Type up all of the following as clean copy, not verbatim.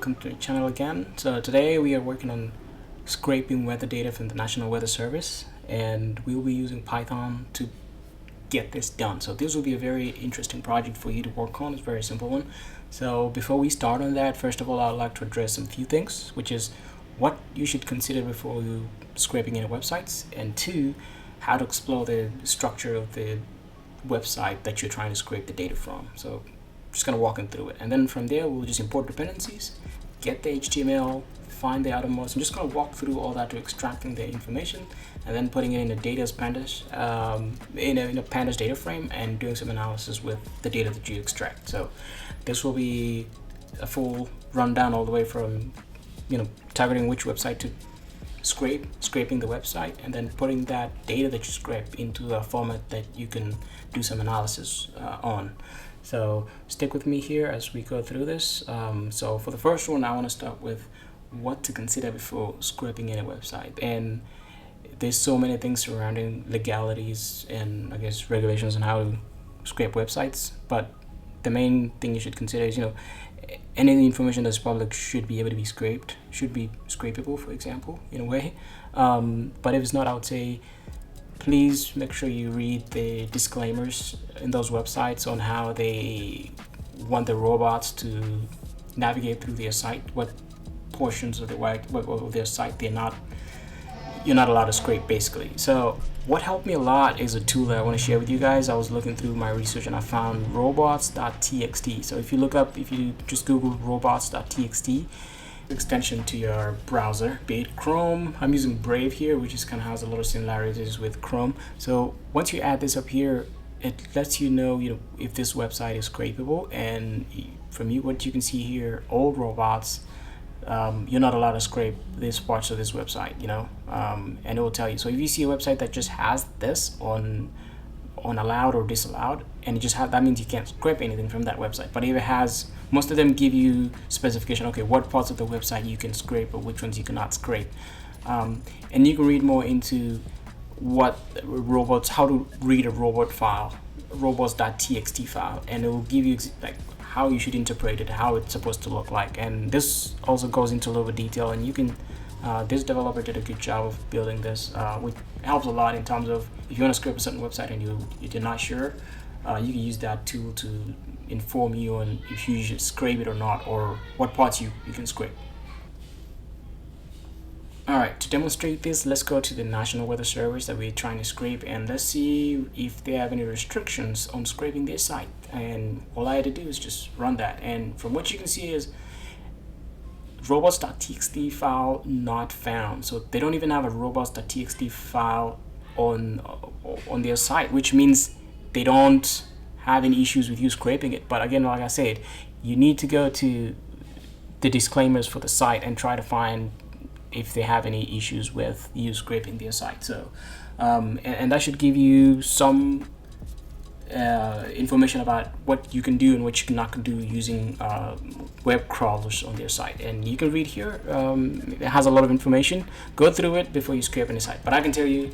welcome to the channel again. So today we are working on scraping weather data from the National Weather Service, and we'll be using Python to get this done. So this will be a very interesting project for you to work on. It's a very simple one. So before we start on that, first of all, I'd like to address some few things, which is what you should consider before you scraping any websites, and two, how to explore the structure of the website that you're trying to scrape the data from. So just gonna walk in through it, and then from there we'll just import dependencies, get the HTML, find the outermost. I'm just gonna walk through all that to extracting the information and then putting it in a data's pandas, in a pandas data frame, and doing some analysis with the data that you extract. So this will be a full rundown all the way from targeting which website to scraping the website, and then putting that data that you scrape into a format that you can do some analysis on. So stick with me here as we go through this. So for the first one, I want to start with what to consider before scraping any website. And there's so many things surrounding legalities and I guess regulations on how to scrape websites, but the main thing you should consider is any information that's public should be able to be scraped, should be scrapable, for example, in a way. But if it's not, I would say please make sure you read the disclaimers in those websites on how they want the robots to navigate through their site, what portions of their site you're not allowed to scrape, basically. So what helped me a lot is a tool that I want to share with you guys. I was looking through my research and I found robots.txt. So if you just Google robots.txt extension to your browser, be it Chrome. I'm using Brave here, which is kind of has a lot of similarities with Chrome. So once you add this up here, it lets you know if this website is scrapable. And from what you can see here, all robots, you're not allowed to scrape these parts of this website, and it will tell you. So if you see a website that just has this on allowed or disallowed, and it just have that, means you can't scrape anything from that website. But if it has, most of them give you specification, okay, what parts of the website you can scrape or which ones you cannot scrape. And you can read more into how to read a robot file, robots.txt file, and it will give you how you should interpret it, how it's supposed to look like. And this also goes into a little bit detail, and you can this developer did a good job of building this, which helps a lot in terms of if you want to scrape a certain website and you're not sure, you can use that tool to inform you on if you should scrape it or not, or what parts you can scrape. Alright, to demonstrate this, let's go to the National Weather Service that we're trying to scrape, and let's see if they have any restrictions on scraping their site. And all I had to do is just run that, and from what you can see is robots.txt file not found. So they don't even have a robots.txt file on their site, which means they don't have any issues with you scraping it. But again, like I said, you need to go to the disclaimers for the site and try to find if they have any issues with you scraping their site. So and that should give you some information about what you can do and what you cannot do using web crawlers on their site. And you can read here, it has a lot of information. Go through it before you scrape any site, but I can tell you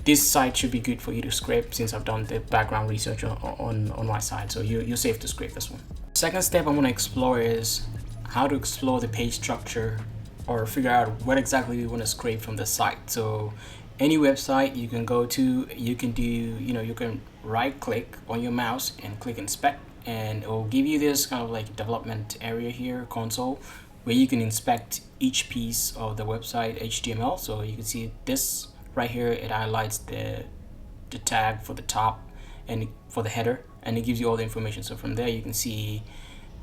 this site should be good for you to scrape, since I've done the background research on my side. So you're safe to scrape this one. Second step I want to explore is how to explore the page structure, or figure out what exactly you want to scrape from the site. So any website you can go to, you can do, you can right click on your mouse and click inspect, and it will give you this kind of like development area here, console, where you can inspect each piece of the website HTML. So you can see this right here, it highlights the tag for the top and for the header, and it gives you all the information. So from there you can see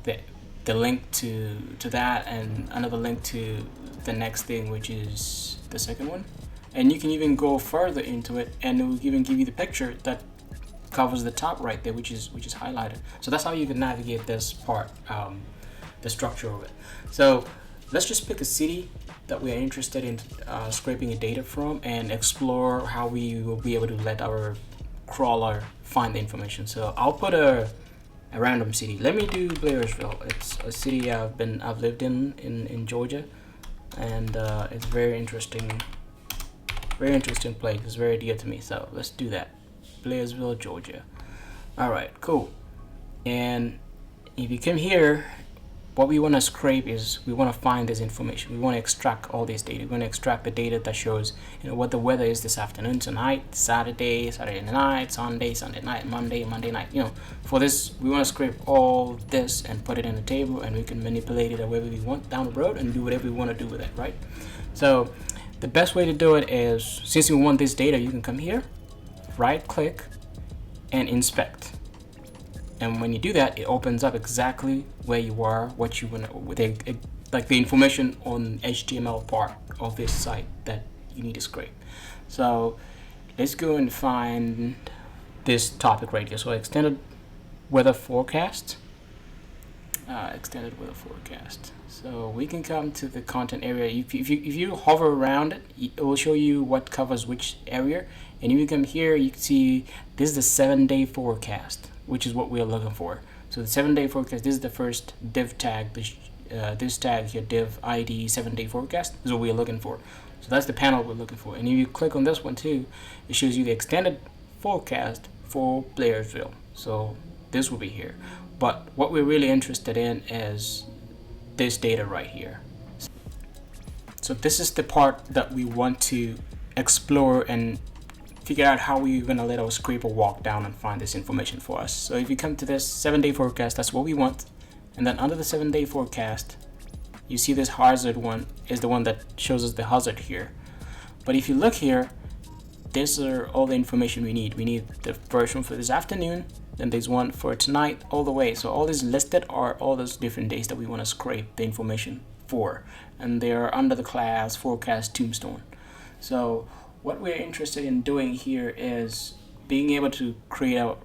the link to that, and another link to the next thing, which is the second one. And you can even go further into it, and it will even give you the picture that covers the top right there, which is highlighted. So that's how you can navigate this part, the structure of it. So let's just pick a city that we are interested in scraping data from, and explore how we will be able to let our crawler find the information. So I'll put a random city. Let me do Blairsville. It's a city I've lived in Georgia, and it's very interesting place. It's very dear to me. So let's do that. Blairsville, Georgia. All right, cool. And if you come here, what we want to scrape is we want to find this information. We want to extract all this data. We want to extract the data that shows, you know, what the weather is this afternoon, tonight, Saturday night, Sunday night, Monday night. You know, for this, we want to scrape all this and put it in a table, and we can manipulate it however we want down the road and do whatever we want to do with it, right? So the best way to do it is, since you want this data, you can come here, right click, and inspect. And when you do that, it opens up exactly where you are, what you want, like the information on HTML part of this site that you need to scrape. So let's go and find this topic right here. So extended weather forecast. Extended weather forecast. So we can come to the content area. If you hover around it, it will show you what covers which area. And if you come here, you can see this is the 7-day forecast, which is what we are looking for. So the 7-day forecast, this is the first div tag, this tag here, div ID 7-day forecast, is what we are looking for. So that's the panel we're looking for. And if you click on this one too, it shows you the extended forecast for Blairsville. So this will be here. But what we're really interested in is this data right here. So this is the part that we want to explore and figure out how we're going to let our scraper walk down and find this information for us. So if you come to this 7-day forecast, that's what we want. And then under the 7-day forecast, you see this hazard one is the one that shows us the hazard here. But if you look here, these are all the information we need. We need the first one for this afternoon, then there's one for tonight, all the way. So all these listed are all those different days that we want to scrape the information for. And they're under the class forecast tombstone. So what we're interested in doing here is being able to create a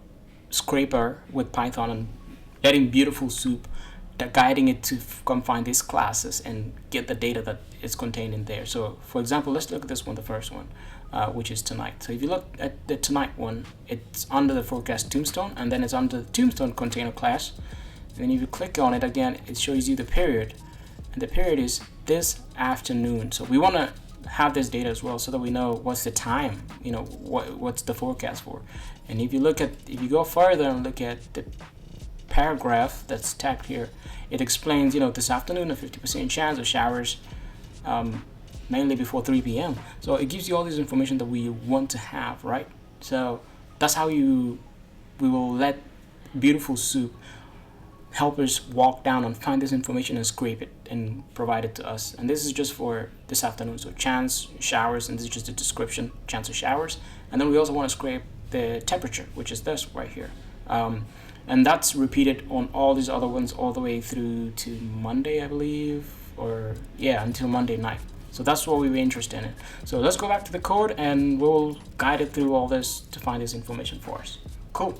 scraper with Python and letting beautifulSoup, guiding it to come find these classes and get the data that is contained in there. So for example, let's look at this one, the first one, which is tonight. So if you look at the tonight one, it's under the forecast tombstone, and then it's under the tombstone container class. And then if you click on it again, it shows you the period, and the period is this afternoon. So we want to have this data as well so that we know what's the time, you know, what's the forecast for. And if you go further and look at the paragraph that's tagged here, it explains, you know, this afternoon a 50% chance of showers, mainly before 3 p.m. So it gives you all this information that we want to have, right? So that's how we will let beautifulSoup help us walk down and find this information and scrape it and provide it to us. And this is just for this afternoon. So chance showers, and this is just a description, chance of showers. And then we also want to scrape the temperature, which is this right here. And that's repeated on all these other ones all the way through to Monday, I believe, or yeah, until Monday night. So that's what we were interested in. So let's go back to the code and we'll guide it through all this to find this information for us. Cool.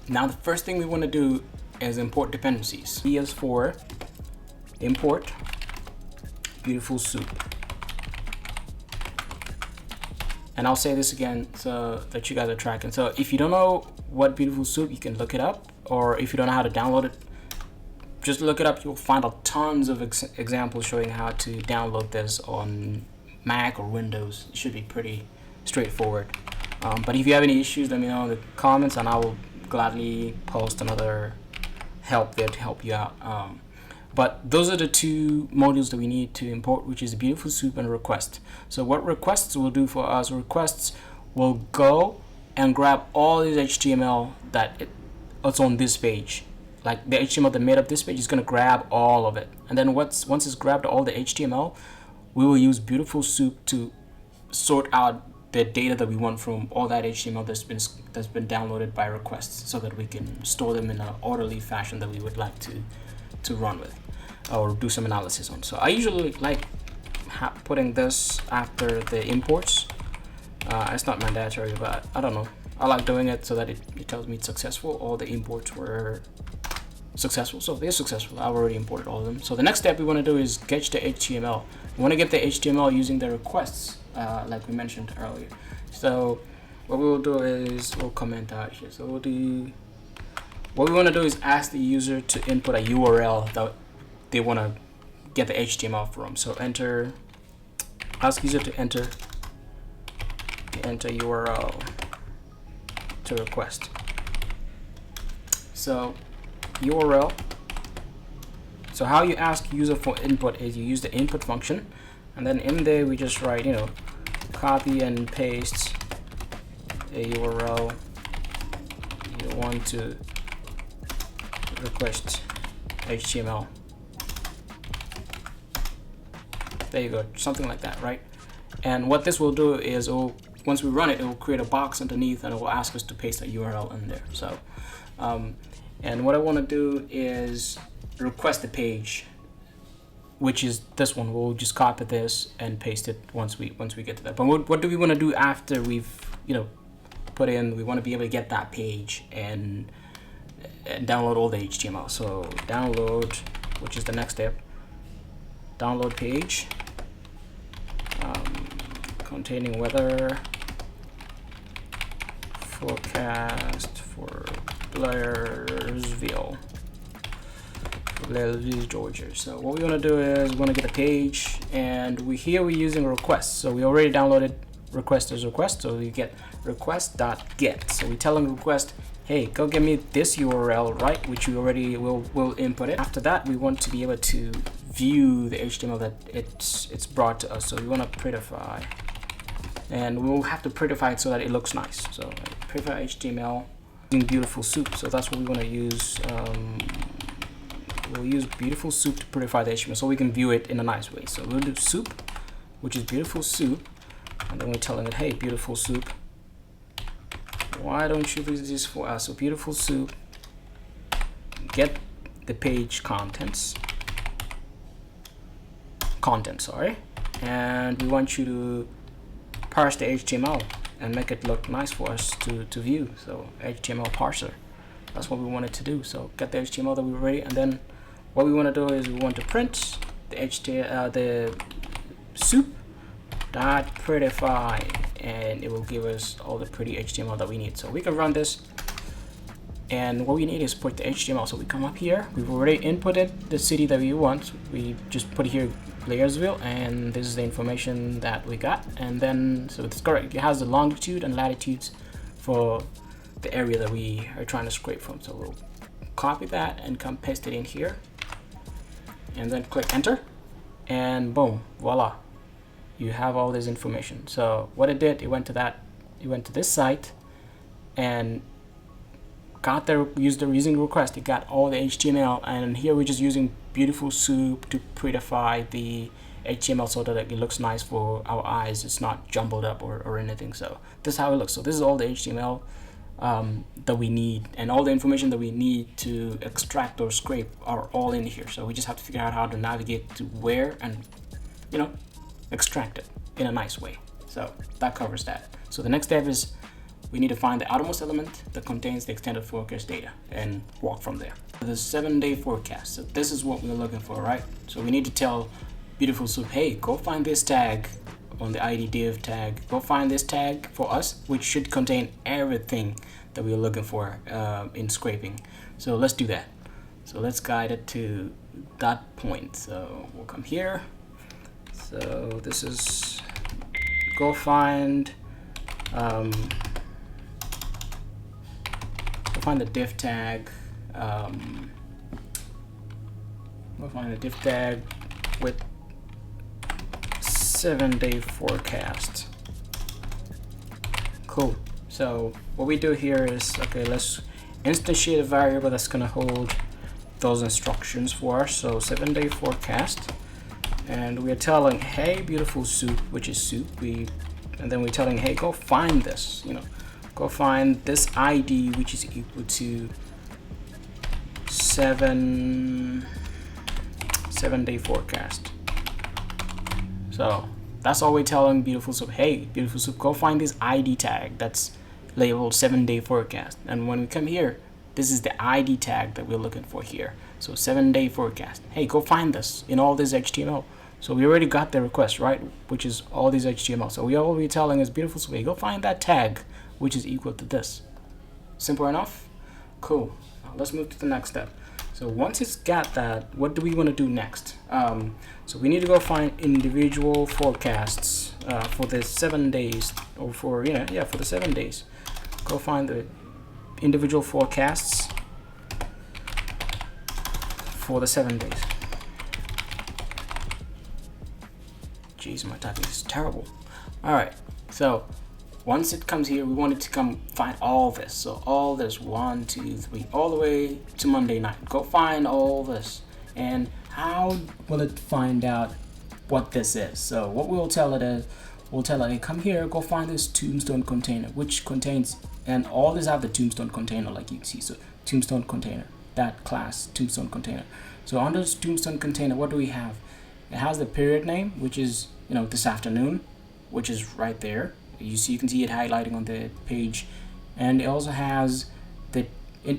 Now the first thing we want to do is import dependencies. ES4 import beautifulSoup. And I'll say this again so that you guys are tracking. So if you don't know what beautifulSoup, you can look it up, or if you don't know how to download it, just look it up. You'll find tons of examples showing how to download this on Mac or Windows. It should be pretty straightforward. But if you have any issues, let me know in the comments and I will gladly post another help there to help you out. But those are the two modules that we need to import, which is beautifulSoup and request. So what requests will do for us, requests will go and grab all this HTML that's on this page. Like the HTML that made up this page is going to grab all of it. And then once it's grabbed all the HTML, we will use beautifulSoup to sort out the data that we want from all that HTML that's been downloaded by requests, so that we can store them in an orderly fashion that we would like to run with or do some analysis on. So I usually like putting this after the imports. It's not mandatory, but I don't know. I like doing it so that it tells me it's successful. All the imports were successful, so they're successful. I've already imported all of them. So the next step we want to do is get the HTML. We want to get the HTML using the requests, like we mentioned earlier. So what we will do is we'll comment out here. So what we want to do is ask the user to input a URL that they want to get the HTML from. So ask user to enter URL to request. So URL So how you ask user for input is you use the input function, and then in there we just write, copy and paste a URL you want to request HTML. There you go, something like that, right? And what this will do is, once we run it, it will create a box underneath, and it will ask us to paste a URL in there. So, and what I want to do is request the page, which is this one. We'll just copy this and paste it once we get to that. But what do we want to do after we've put in? We want to be able to get that page and download all the HTML. So download, which is the next step. Download page containing weather forecast for Blairsville, Georgia. So what we want to do is we want to get a page, and we're using a request. So we already downloaded request as request, so we get request.get. So we're telling request, hey, go get me this URL, right, which we already will input it. After that, we want to be able to view the HTML that it's brought to us. So we want to prettify, and we'll have to prettify it so that it looks nice. So prettify HTML using beautifulSoup. So that's what we want to use. We'll use beautifulSoup to prettify the HTML so we can view it in a nice way. So we'll do soup, which is beautifulSoup, and then we're telling it, hey, beautifulSoup, why don't you do this for us? So beautifulSoup, get the page contents, sorry, and we want you to parse the HTML and make it look nice for us to view. So HTML parser, that's what we wanted to do. So get the HTML that we were ready, and then what we want to do is we want to print the the soup dot prettify, and it will give us all the pretty HTML that we need. So we can run this, and what we need is put the HTML. So we come up here, we've already inputted the city that we want. We just put here Blairsville, and this is the information that we got. And then, so it's correct, it has the longitude and latitudes for the area that we are trying to scrape from. So we'll copy that and come paste it in here, and then click enter, and boom, voila, you have all this information. So what it did, it went to this site and got there, using request, it got all the HTML, and here we're just using beautifulSoup to prettify the HTML so that it looks nice for our eyes. It's not jumbled up or anything. So this is how it looks. So this is all the HTML that we need, and all the information that we need to extract or scrape are all in here. So we just have to figure out how to navigate to where and extract it in a nice way. So that covers that. So the next step is we need to find the outermost element that contains the extended forecast data and walk from there. The 7-day forecast. So this is what we're looking for, right? So we need to tell beautifulSoup, hey, go find this tag on the ID div tag. Go find this tag for us, which should contain everything that we're looking for in scraping. So let's do that. So let's guide it to that point. So we'll come here. So this is go find the div tag. We'll find the div tag with 7-day forecast. Cool. So what we do here is, okay, let's instantiate a variable that's gonna hold those instructions for us. So 7-day forecast, and we're telling, hey, beautifulSoup, which is soup, and then we're telling, hey, go find this, go find this ID, which is equal to 7-day forecast. So that's all we're telling beautifulSoup. Hey, beautifulSoup, go find this ID tag that's labeled 7-day forecast. And when we come here, this is the ID tag that we're looking for here. So 7-day forecast. Hey, go find this in all this HTML. So we already got the request, right? Which is all these HTML. So all we're telling is beautifulSoup, hey, go find that tag, which is equal to this. Simple enough? Cool. Now let's move to the next step. So once it's got that, what do we want to do next? So we need to go find individual forecasts for the 7 days, or for the 7 days. Go find the individual forecasts for the 7 days. Jeez, my typing is terrible. All right, so once it comes here, we want it to come find all this. So all this 1, 2, 3, all the way to Monday night. Go find all this. And how will it find out what this is? So what we'll tell it is, we'll tell it, hey, come here, go find this tombstone container, which contains, and all these have the tombstone container, like you can see. So tombstone container, that class, tombstone container. So under this tombstone container, what do we have? It has the period name, which is, this afternoon, which is right there. You can see it highlighting on the page, and it also has the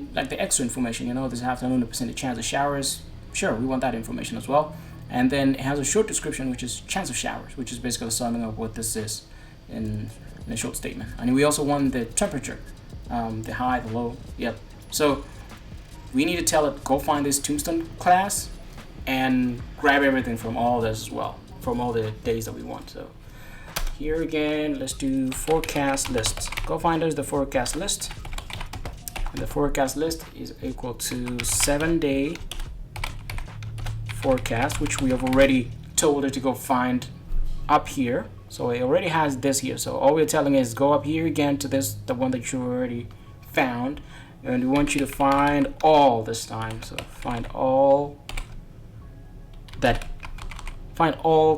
extra information. This afternoon, the percentage chance of showers. Sure, we want that information as well. And then it has a short description, which is chance of showers, which is basically summing up what this is in a short statement. And we also want the temperature, the high, the low. Yep. So we need to tell it, go find this tombstone class and grab everything from all this as well, from all the days that we want. So here again, let's do forecast list. Go find us the forecast list. And the forecast list is equal to 7-day forecast, which we have already told it to go find up here. So it already has this here. So all we're telling it is go up here again to this, the one that you already found. And we want you to find all this time. So find all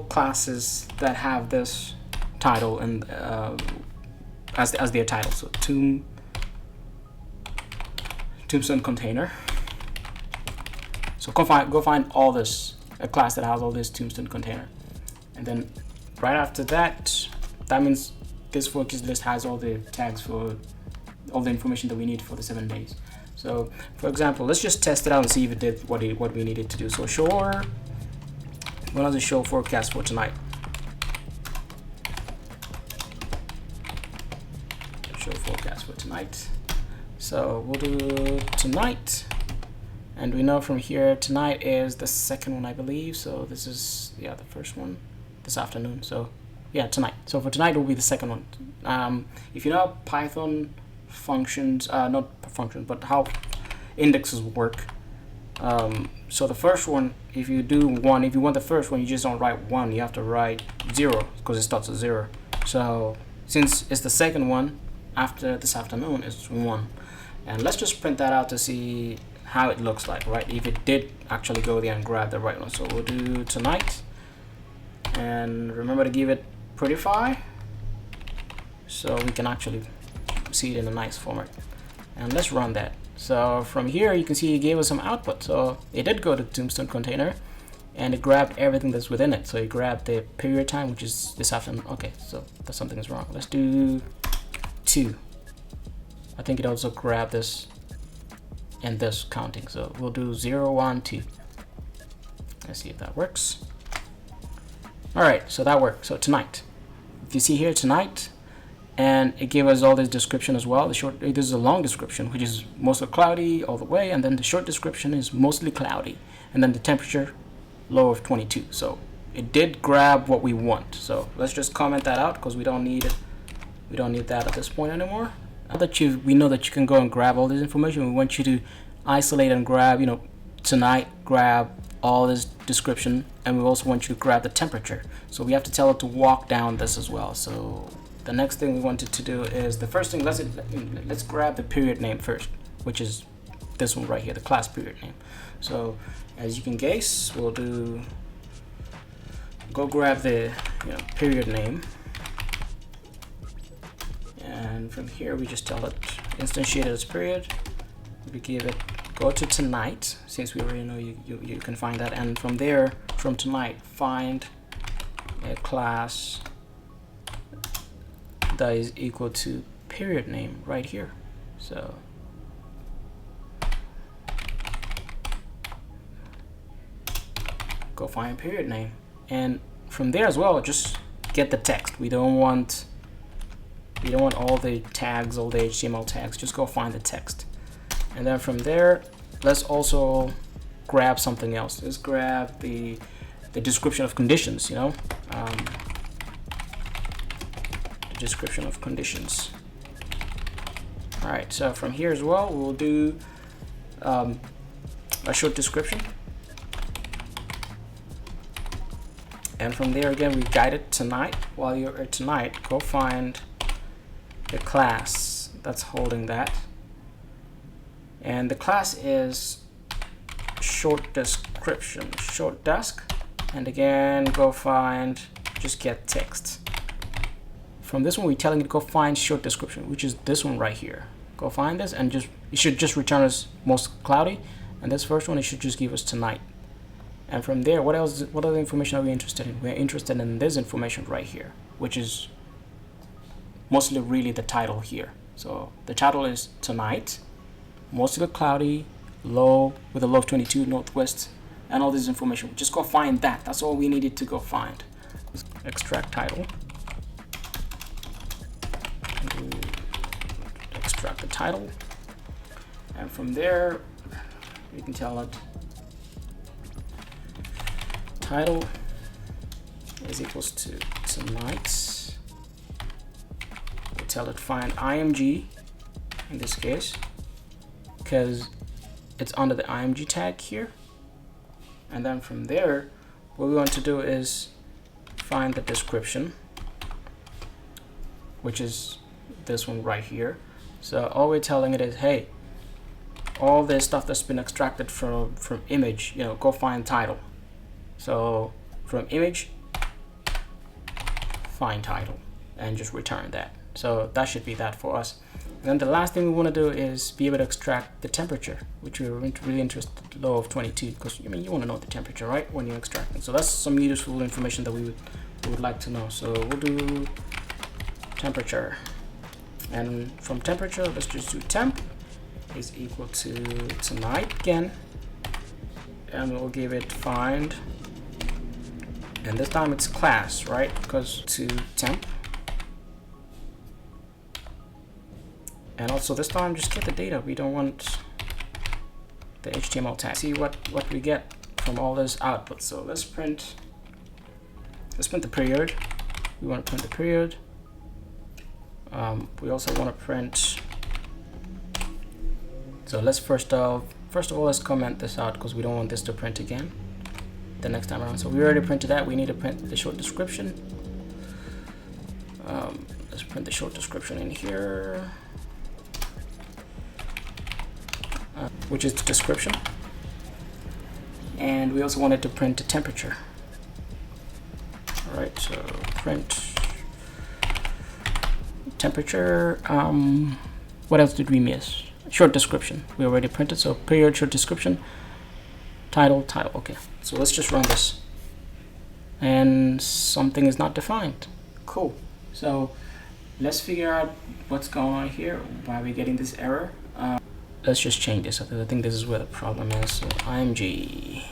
classes that have this title and as their title. So tombstone container. So go find all this, a class that has all this tombstone container. And then right after that, that means this focus list has all the tags for all the information that we need for the 7 days. So for example, let's just test it out and see if it did what we needed to do. So what does it show forecast for tonight? Show forecast for tonight. So we'll do tonight. And we know from here, tonight is the second one, I believe. So this is, the first one this afternoon. So yeah, tonight. So for tonight, it will be the second one. If you know Python functions, not function, but how indexes work. So the first one, if you do 1, if you want the first one, you just don't write 1. You have to write 0 because it starts at 0. So since it's the second one after this afternoon, it's 1. And let's just print that out to see how it looks like, right? If it did actually go there and grab the right one. So we'll do tonight, and remember to give it prettify so we can actually see it in a nice format. And let's run that. So from here you can see it gave us some output. So it did go to tombstone container and it grabbed everything that's within it. So it grabbed the period time, which is this afternoon. Okay, so that's something is wrong. Let's do 2. I think it also grabbed this and this counting. So we'll do 0, 1, 2. Let's see if that works. All right, so that worked. So tonight, if you see here tonight, and it gave us all this description as well. This is a long description, which is mostly cloudy all the way, and then the short description is mostly cloudy, and then the temperature low of 22. So it did grab what we want. So let's just comment that out because we don't need it. We don't need that at this point anymore. Now that we know that you can go and grab all this information, we want you to isolate and grab, tonight, grab all this description, and we also want you to grab the temperature. So we have to tell it to walk down this as well. So the next thing we wanted to do is the first thing, let's grab the period name first, which is this one right here, the class period name. So as you can guess, we'll go grab the period name. And from here, we just tell it instantiate as period. We give it go to tonight, since we already know you can find that. And from there, from tonight, find a class that is equal to period name right here. So go find period name. And from there as well, just get the text. We don't want all the tags, all the HTML tags. Just go find the text. And then from there, let's also grab something else. Let's grab the description of conditions, the description of conditions. All right, so from here as well, we'll do a short description. And from there again, we guided tonight. While you're at tonight, go find the class that's holding that. And the class is short description, short desk. And again, go find, just get text. From this one, we're telling it to go find short description, which is this one right here. Go find this and it should just return us most cloudy. And this first one, it should just give us tonight. And from there, what other information are we interested in? We're interested in this information right here, which is mostly really the title here. So the title is tonight, mostly cloudy, low with a low of 22 northwest, and all this information. Just go find that. That's all we needed to go find. Extract title. Extract the title. And from there, we can tell it title is equals to tonight. We'll tell it find IMG in this case, because it's under the IMG tag here. And then from there, what we want to do is find the description, which is this one right here. So all we're telling it is, hey, all this stuff that's been extracted from image, go find title. So from image, find title, and just return that. So that should be that for us. And then the last thing we want to do is be able to extract the temperature, which we're really interested in, low of 22, because you want to know the temperature, right, when you're extracting. So that's some useful information that we would like to know. So we'll do temperature, and from temperature, let's just do temp is equal to tonight again, and we'll give it find, and this time it's class, right, because to temp. And also this time, just get the data. We don't want the HTML tag. See what we get from all this output. So let's print the period. We want to print the period. We also want to print. So let's first of all, let's comment this out because we don't want this to print again the next time around. So we already printed that. We need to print the short description. Let's print the short description in here. Which is the description, and we also wanted to print the temperature. All right, so print temperature. What else did we miss? Short description we already printed, so period, short description, title. Okay, so let's just run this, and something is not defined. Cool. So let's figure out what's going on here, why we're getting this error. Let's just change this. I think this is where the problem is. So IMG,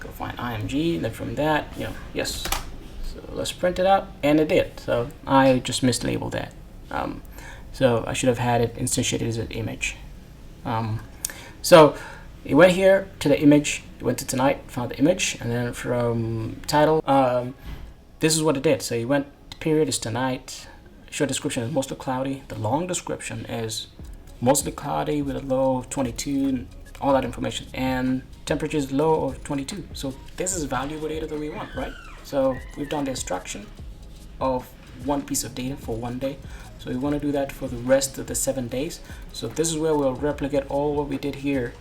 go find IMG, and then from that, yes. So let's print it out, and it did. So I just mislabeled that. So I should have had it instantiated as an image. So it went here to the image, it went to tonight, found the image, and then from title, this is what it did. So it went, period is tonight, short description is mostly cloudy, the long description is mostly cloudy with a low of 22 and all that information, and temperature is low of 22. So this is valuable data that we want, right? So we've done the extraction of one piece of data for one day. So we want to do that for the rest of the 7 days. So this is where we'll replicate all what we did here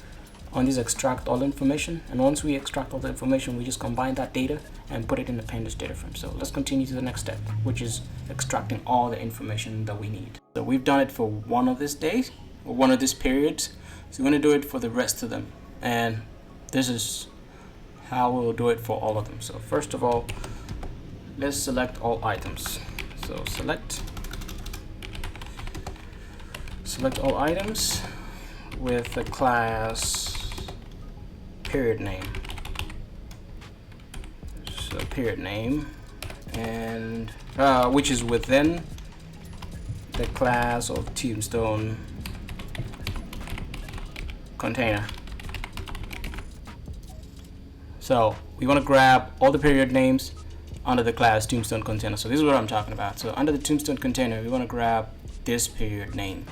on this extract all information. And once we extract all the information, we just combine that data and put it in the pandas data frame. So let's continue to the next step, which is extracting all the information that we need. So we've done it for one of these days, or one of these periods. So we're going to do it for the rest of them, and this is how we'll do it for all of them. So first of all, let's select all items. So select all items with the class period name. So period name, and which is within the class of tombstone container. So we want to grab all the period names under the class tombstone container. So this is what I'm talking about. So under the tombstone container, we want to grab this period name,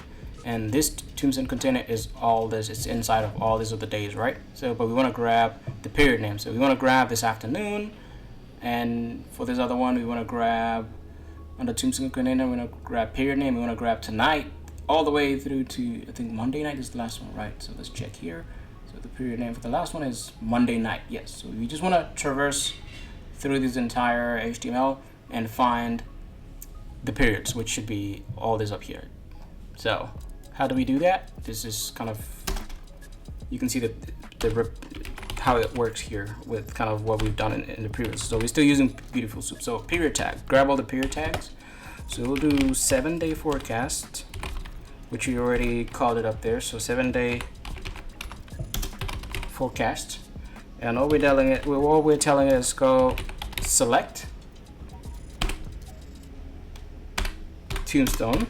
and this tombstone container is all this. It's inside of all these other days, right? So but we want to grab the period name. So we want to grab this afternoon, And for this other one, we want to grab under tombstone container, we want to grab period name, we want to grab tonight all the way through to, I think Monday night is the last one, right? So let's check here. So the period name for the last one is Monday night. Yes, so we just want to traverse through this entire HTML and find the periods, which should be all this up here. So how do we do that? This is kind of, you can see that how it works here with kind of what we've done in the previous. So we're still using beautifulSoup. So period tag, grab all the period tags. So we'll do 7-day forecast, which we already called it up there. So 7-day forecast, and all we're telling it is go select tombstone,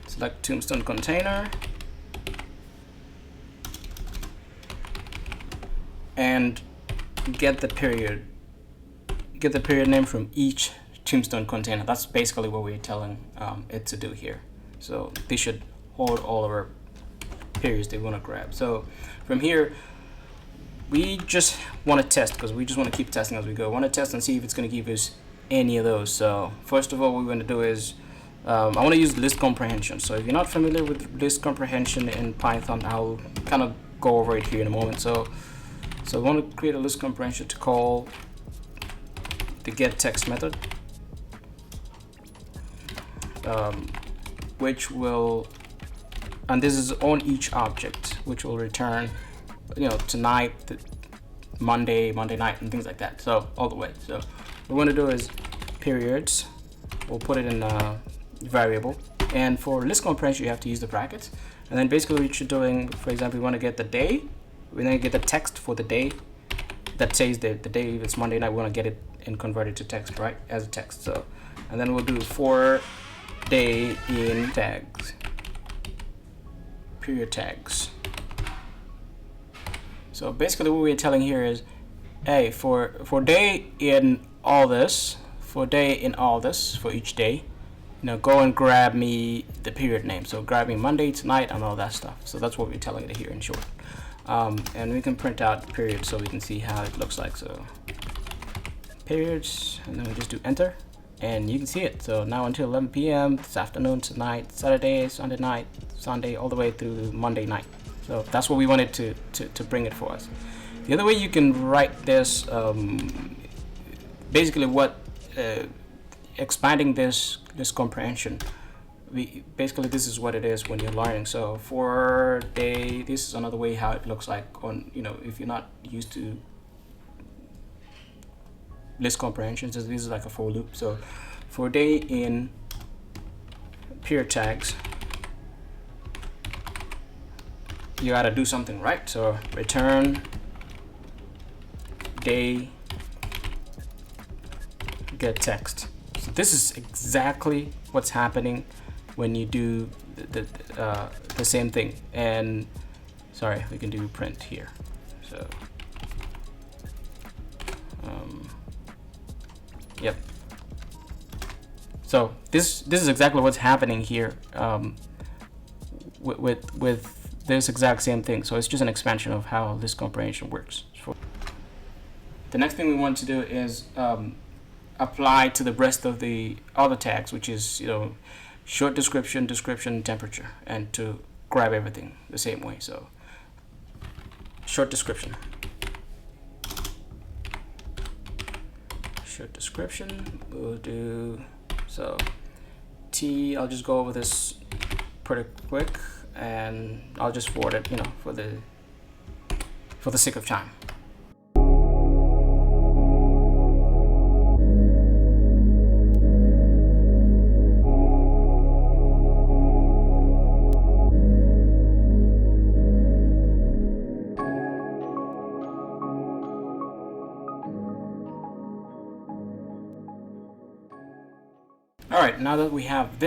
select tombstone container, and get the period name from each tombstone container. That's basically what we're telling it to do here. So they should hold all of our periods they want to grab. So from here, we just want to test, because we just want to keep testing as we go. Want to test and see if it's going to give us any of those. So first of all, what we're going to do is I want to use list comprehension. So if you're not familiar with list comprehension in Python, I'll kind of go over it here in a moment. So I want to create a list comprehension to call the get text method, which will, and this is on each object, which will return, tonight, Monday night, and things like that. So all the way. So what we want to do is periods. We'll put it in a variable, and for list comprehension, you have to use the brackets. And then basically what you're doing, for example, we want to get the day. We then get the text for the day that says the day, if it's Monday night, we want to get it and convert it to text, right, as a text. So, and then we'll do for day in tags, period tags. So basically what we're telling here is, hey, for day in all this, for each day, go and grab me the period name. So grab me Monday, tonight, and all that stuff. So that's what we're telling it here in short. And we can print out periods so we can see how it looks like. So periods, and then we just do enter, and you can see it. So now until 11 p.m. this afternoon, tonight, Saturday, Sunday night, Sunday, all the way through Monday night. So that's what we wanted to bring it for us. The other way you can write this, basically what expanding this comprehension, this is what it is when you're learning. So for day, this is another way how it looks like on, if you're not used to list comprehension, so this is like a for loop. So for day in period tags, you gotta do something, right? So return day get text. So this is exactly what's happening when you do the same thing. And sorry, we can do print here. So yep. So this is exactly what's happening here with this exact same thing. So it's just an expansion of how this comprehension works. The next thing we want to do is apply to the rest of the other tags, which is short description, temperature, and to grab everything the same way. So short description, we'll do, so T, I'll just go over this pretty quick, and I'll just forward it, for the sake of time. Alright, now that we have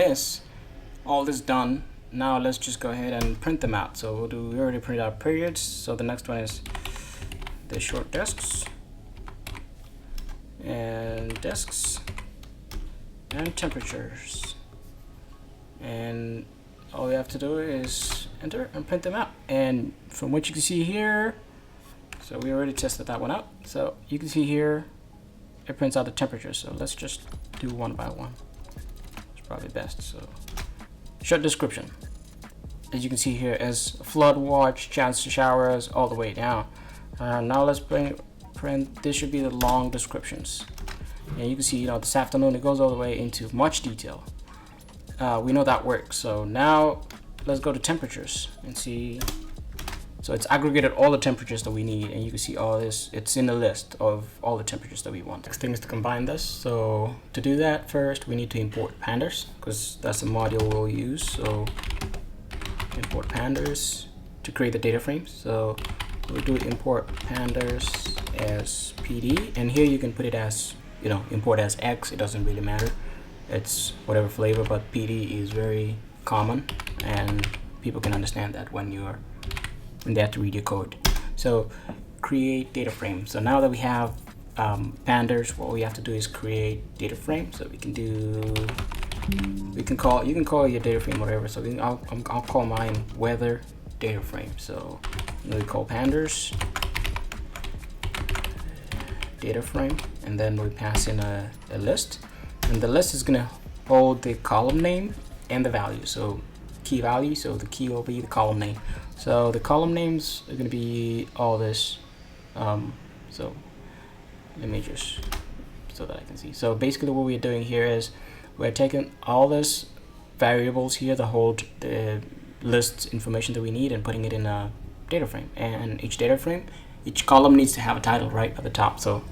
all this done, now let's just go ahead and print them out. So we already printed out periods, so the next one is the short desks and temperatures, and all we have to do is enter and print them out. And from what you can see here, So we already tested that one out. So you can see here, it prints out the temperature. So let's just do one by one. It's probably best. So short description. As you can see here, as flood watch, chance to showers, all the way down. Now let's print. This should be the long descriptions. And you can see, this afternoon it goes all the way into much detail. We know that works. So now let's go to temperatures and see. So it's aggregated all the temperatures that we need, and you can see all this. It's in the list of all the temperatures that we want. Next thing is to combine this. So to do that, first we need to import pandas, because that's the module we'll use. So import pandas to create the data frames. So we'll do import pandas as PD, and here you can put it as, import as X. It doesn't really matter. It's whatever flavor, but PD is very common, and people can understand that when they have to read your code. So create data frame. So now that we have pandas, what we have to do is create data frame. So you can call your data frame whatever. So I'll call mine weather data frame. So we call pandas data frame, and then we pass in a list, and the list is gonna hold the column name and the value. So key value, so the key will be the column name. So the column names are going to be all this. So let me just, so that I can see. So basically what we're doing here is we're taking all this variables here that hold the list information that we need and putting it in a data frame. And each data frame, each column needs to have a title right at the top. So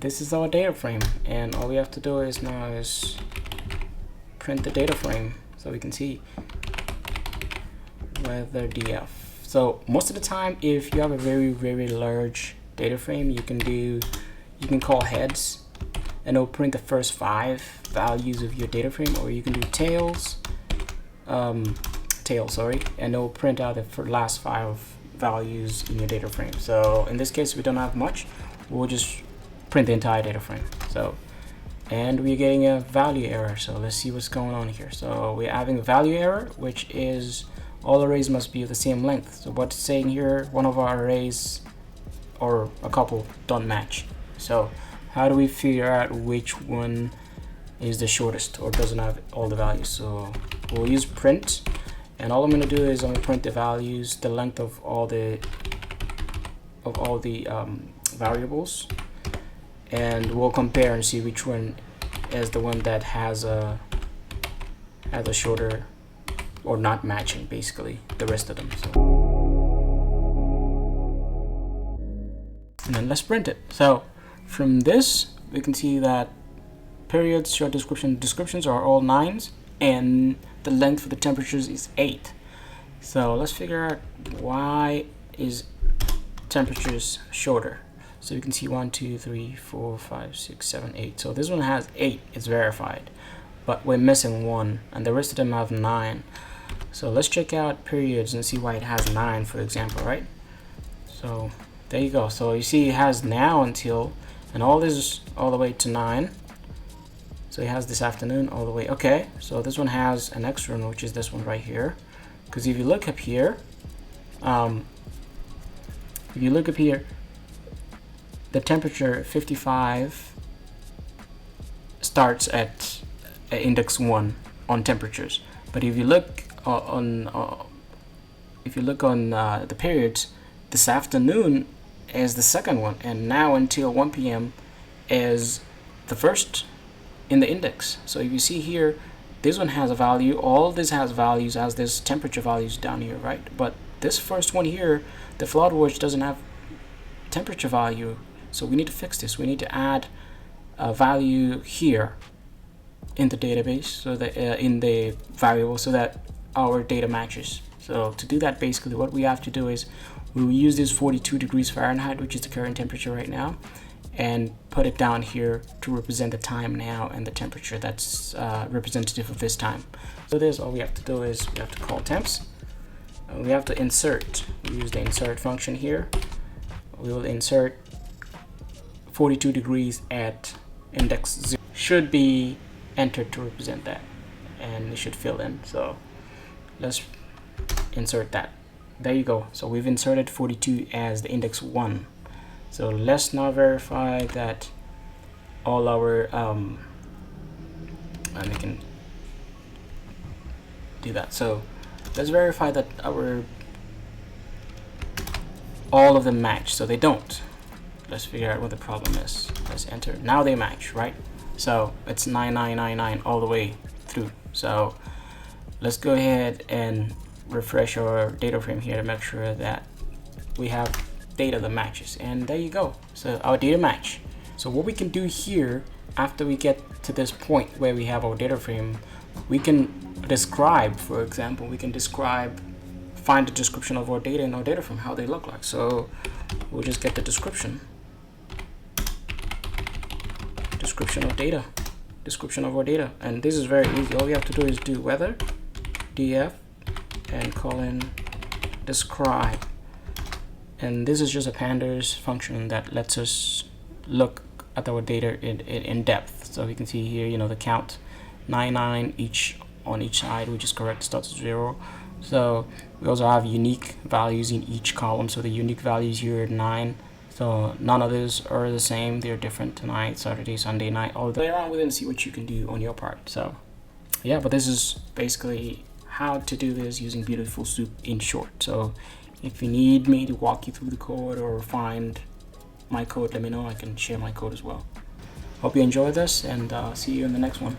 this is our data frame, and all we have to do is now is print the data frame so we can see weather df. So most of the time, if you have a very large data frame, you can call heads and it'll print the first 5 values of your data frame, or you can do tails, and it'll print out the last 5 values in your data frame. So in this case, we don't have much. We'll just print the entire data frame. So, and we're getting a value error. So let's see what's going on here. So we're having a value error, which is all arrays must be of the same length. So what's saying here, one of our arrays or a couple don't match. So how do we figure out which one is the shortest or doesn't have all the values? So we'll use print, and all I'm going to do is I'm going to print the values, the length of all the variables, and we'll compare and see which one is the one that has a shorter or not matching basically the rest of them. So, and then let's print it. So from this we can see that periods, short descriptions are all 9s, and the length for the temperatures is 8. So let's figure out why is temperatures shorter. So you can see 1, 2, 3, 4, 5, 6, 7, 8. So this one has 8, it's verified, but we're missing 1, and the rest of them have 9. So let's check out periods and see why it has 9, for example, right? So there you go. So you see it has now until, and all this is all the way to 9. So it has this afternoon all the way. Okay, so this one has an extra one, which is this one right here. Because if you look up here, the temperature 55 starts at index 1 on temperatures, but if you look on the periods, this afternoon is the second one, and now until 1 p.m. is the first in the index. So if you see here, this one has a value, all this has values as this temperature values down here, right? But this first one here, the flood watch, doesn't have temperature value. So we need to fix this. We need to add a value here in the database, so that in the variable, so that our data matches. So to do that, basically what we have to do is we will use this 42 degrees Fahrenheit, which is the current temperature right now, and put it down here to represent the time now and the temperature that's representative of this time. So this, all we have to do is we have to call temps, we have to insert. We use the insert function here. We will insert 42 degrees at index 0. Should be entered to represent that, and it should fill in. So let's insert that. There you go. So we've inserted 42 as the index 1. So let's now verify that all our and we can do that. So let's verify that all of them match. So they don't. Let's figure out what the problem is. Let's enter. Now they match, right? So it's 9999 all the way through. So let's go ahead and refresh our data frame here to make sure that we have data that matches, and there you go. So our data match. So what we can do here, after we get to this point where we have our data frame, we can describe, for example, find the description of our data in our data frame, how they look like. So we'll just get the description of our data, and this is very easy. All we have to do is do weather df and colon describe, and this is just a pandas function that lets us look at our data in depth. So we can see here, the count 99 on each side, which is correct, starts at 0. So we also have unique values in each column. So the unique values here are 9. So none of these are the same. They're different tonight, Saturday, Sunday night. All play around with it and see what you can do on your part. So yeah, but this is basically how to do this using beautifulSoup in short. So if you need me to walk you through the code or find my code, let me know. I can share my code as well. Hope you enjoy this, and see you in the next one.